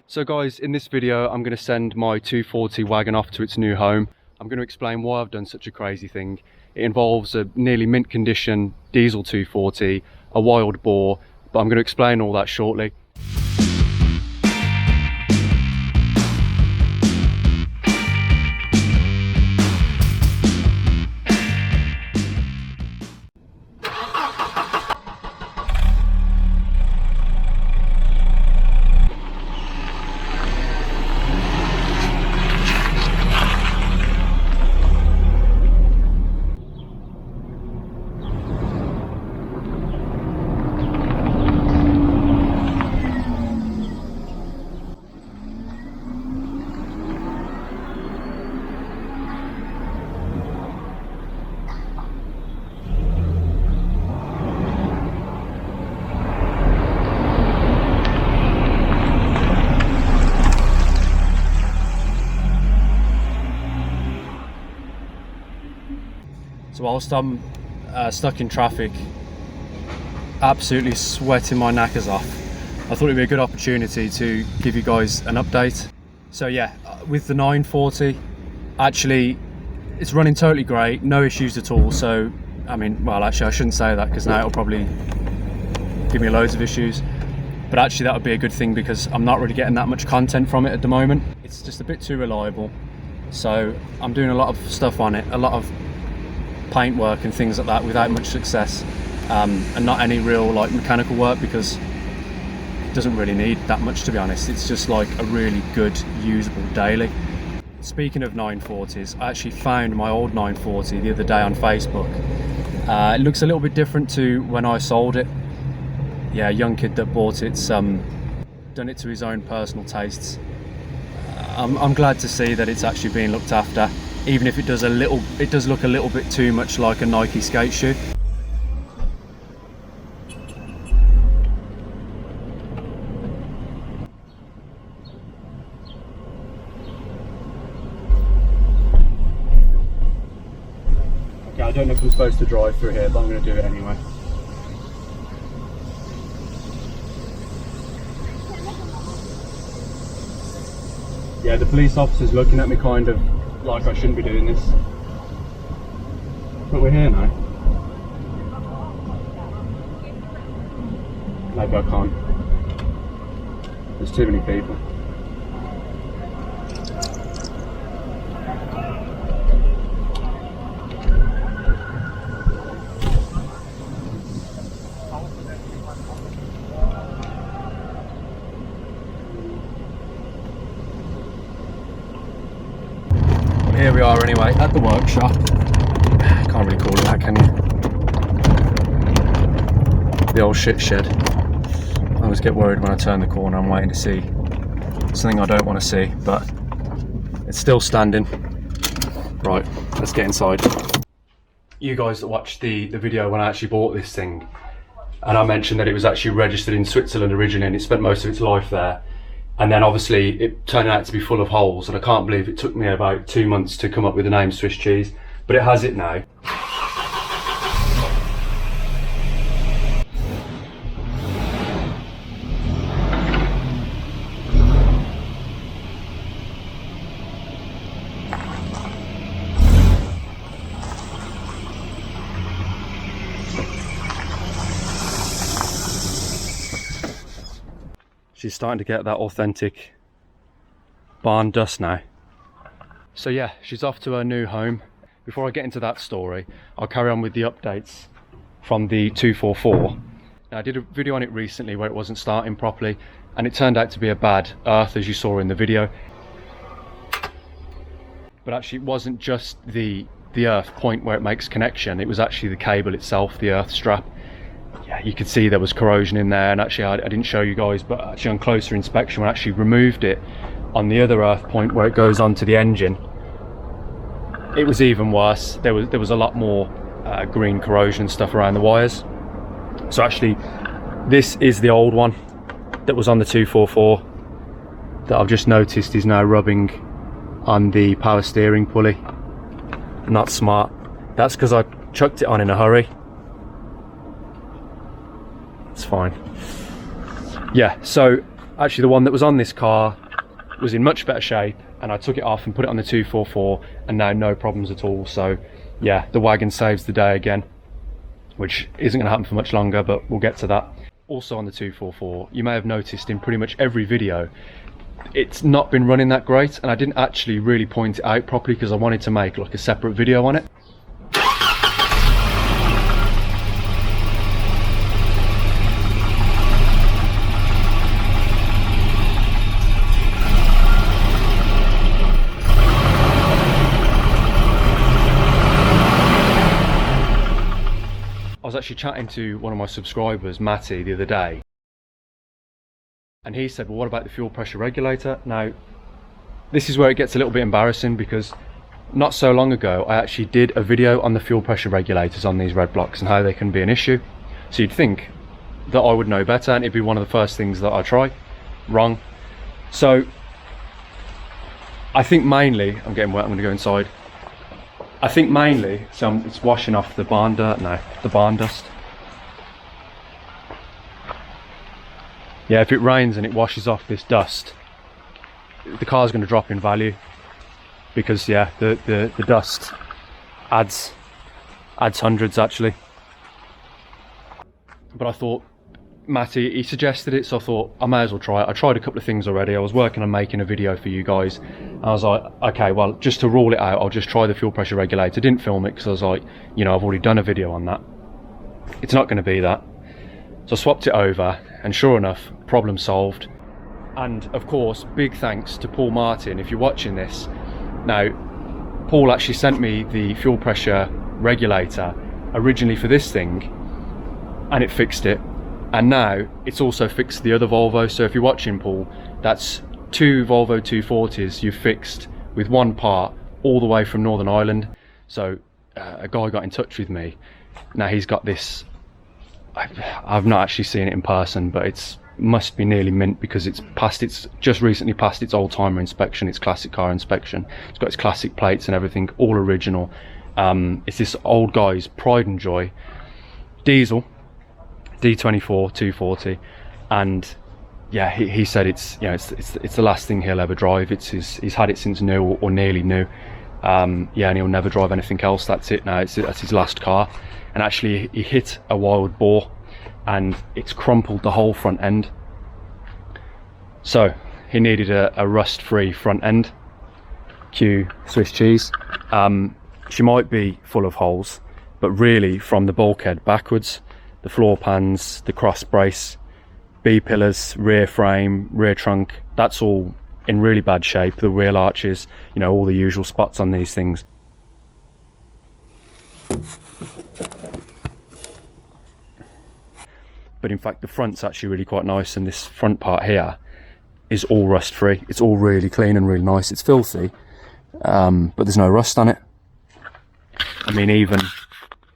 So guys, in this video I'm going to send my 240 wagon off to its new home. I'm going to explain why I've done such a crazy thing. It involves a nearly mint condition diesel 240, a wild boar, but I'm going to explain all that shortly. So whilst I'm stuck in traffic, absolutely sweating my knackers off, I thought it'd be a good opportunity to give you guys an update. So yeah, with the 940, actually it's running totally great, no issues at all. So I mean, well, actually I shouldn't say that because now it'll probably give me loads of issues, but actually that would be a good thing because I'm not really getting that much content from it at the moment. It's just a bit too reliable, so I'm doing a lot of stuff on it, a lot of paint work and things like that without much success, and not any real like mechanical work because it doesn't really need that much, to be honest. It's just like a really good usable daily. Speaking of 940s, I actually found my old 940 the other day on Facebook. It looks a little bit different to when I sold it. Yeah, a young kid that bought it's done it to his own personal tastes. I'm glad to see that it's actually being looked after, even if it does look a little bit too much like a Nike skate shoe. Okay, I don't know if I'm supposed to drive through here, but I'm going to do it anyway. Yeah, the police officer's looking at me kind of like I shouldn't be doing this, but we're here now. Maybe I can't. There's too many people. Here we are anyway, at the workshop. Can't really call it that, can you? The old shit shed. I always get worried when I turn the corner. I'm waiting to see something I don't want to see, but it's still standing. Right, let's get inside. You guys that watched the video when I actually bought this thing, and I mentioned that it was actually registered in Switzerland originally and it spent most of its life there. And then obviously it turned out to be full of holes, and I can't believe it took me about 2 months to come up with the name Swiss cheese, but it has it now. She's starting to get that authentic barn dust now. So yeah, she's off to her new home. Before I get into that story, I'll carry on with the updates from the 244. Now, I did a video on it recently where it wasn't starting properly, and it turned out to be a bad earth, as you saw in the video. But actually it wasn't just the earth point where it makes connection, it was actually the cable itself, the earth strap. Yeah, you could see there was corrosion in there, and actually I didn't show you guys, but actually on closer inspection when I actually removed it on the other earth point where it goes onto the engine, it was even worse. There was a lot more green corrosion and stuff around the wires. So actually this is the old one that was on the 244 that I've just noticed is now rubbing on the power steering pulley. Not smart. That's because I chucked it on in a hurry. It's fine. Yeah, so Actually, the one that was on this car was in much better shape, and I took it off and put it on the 244, and now no problems at all. So yeah, the wagon saves the day again, which isn't going to happen for much longer, but we'll get to that. Also on the 244, you may have noticed in pretty much every video, it's not been running that great, and I didn't actually really point it out properly because I wanted to make like a separate video on it. I was actually chatting to one of my subscribers, Matty, the other day, and he said, well, what about the fuel pressure regulator? Now, this is where it gets a little bit embarrassing, because not so long ago I actually did a video on the fuel pressure regulators on these red blocks and how they can be an issue. So you'd think that I would know better and it'd be one of the first things that I try. Wrong. So I think mainly, I'm getting wet, I'm going to go inside. I think mainly, so it's washing off the barn dirt now, the barn dust. Yeah, if it rains and it washes off this dust, the car's going to drop in value, because yeah, the dust adds hundreds actually. But I thought, Matty, he suggested it, so I thought I may as well try it. I tried a couple of things already. I was working on making a video for you guys. I was like, okay, well, just to rule it out, I'll just try the fuel pressure regulator. Didn't film it because I was like, you know, I've already done a video on that. It's not going to be that. So I swapped it over, and sure enough, problem solved. And of course, big thanks to Paul Martin, if you're watching this. Now, Paul actually sent me the fuel pressure regulator originally for this thing, and it fixed it. And now it's also fixed the other Volvo. So if you're watching, Paul, that's 2 Volvo 240s you've fixed with one part all the way from Northern Ireland. So a guy got in touch with me. Now he's got this, I've not actually seen it in person, but it's must be nearly mint, because it's just recently passed its old timer inspection, its classic car inspection. It's got its classic plates and everything, all original. It's this old guy's pride and joy diesel D24 240, and yeah, he said it's, you know, it's the last thing he'll ever drive. He's had it since new, or nearly new. Yeah, and he'll never drive anything else. That's it now. That's his last car. And actually, he hit a wild boar, and it's crumpled the whole front end. So he needed a rust-free front end. Cue Swiss cheese. She might be full of holes, but really from the bulkhead backwards, the floor pans, the cross brace, B-pillars, rear frame, rear trunk, that's all in really bad shape. The wheel arches, you know, all the usual spots on these things. But in fact, the front's actually really quite nice, and this front part here is all rust free. It's all really clean and really nice. It's filthy, but there's no rust on it. I mean, even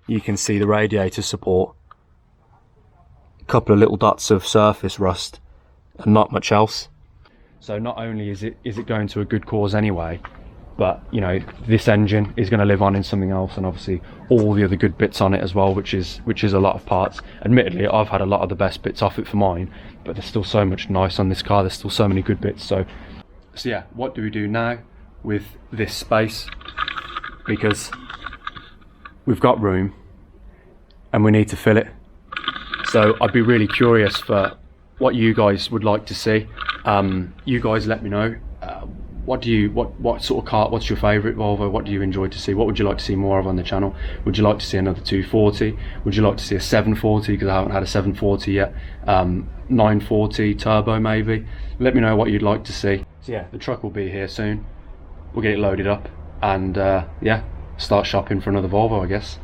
you can see the radiator support, a couple of little dots of surface rust, and not much else. So not only is it going to a good cause anyway, but you know, this engine is going to live on in something else, and obviously all the other good bits on it as well, which is a lot of parts. Admittedly, I've had a lot of the best bits off it for mine, but there's still so much nice on this car. There's still so many good bits. So yeah, what do we do now with this space? Because we've got room and we need to fill it. So I'd be really curious for what you guys would like to see. You guys let me know. What sort of car, what's your favourite Volvo? What do you enjoy to see? What would you like to see more of on the channel? Would you like to see another 240? Would you like to see a 740? Because I haven't had a 740 yet. 940 turbo maybe. Let me know what you'd like to see. So yeah, the truck will be here soon. We'll get it loaded up and yeah, start shopping for another Volvo, I guess.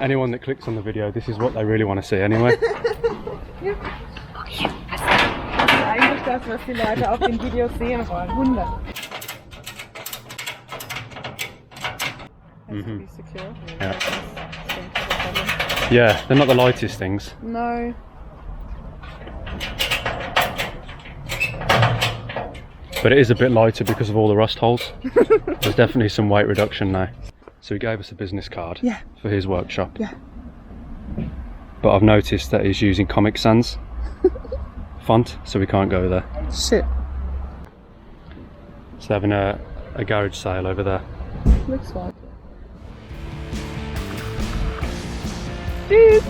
Anyone that clicks on the video, this is what they really want to see anyway. Das ist eigentlich das, was die Leute auf den Videos sehen wollen. 100. Has to be secure. Yeah. Yeah, they're not the lightest things. No. But it is a bit lighter because of all the rust holes. There's definitely some weight reduction now. So he gave us a business card for his workshop. Yeah. But I've noticed that he's using Comic Sans font, so we can't go there. Shit. So they're having a garage sale over there. Looks like it. Tschüss.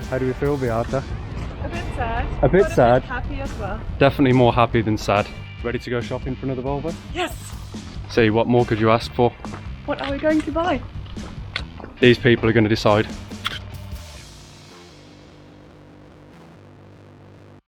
How do we feel, Beata? A bit sad. A bit but sad. A bit happy as well. Definitely more happy than sad. Ready to go shopping for another Volvo? Yes. See, what more could you ask for? What are we going to buy? These people are going to decide.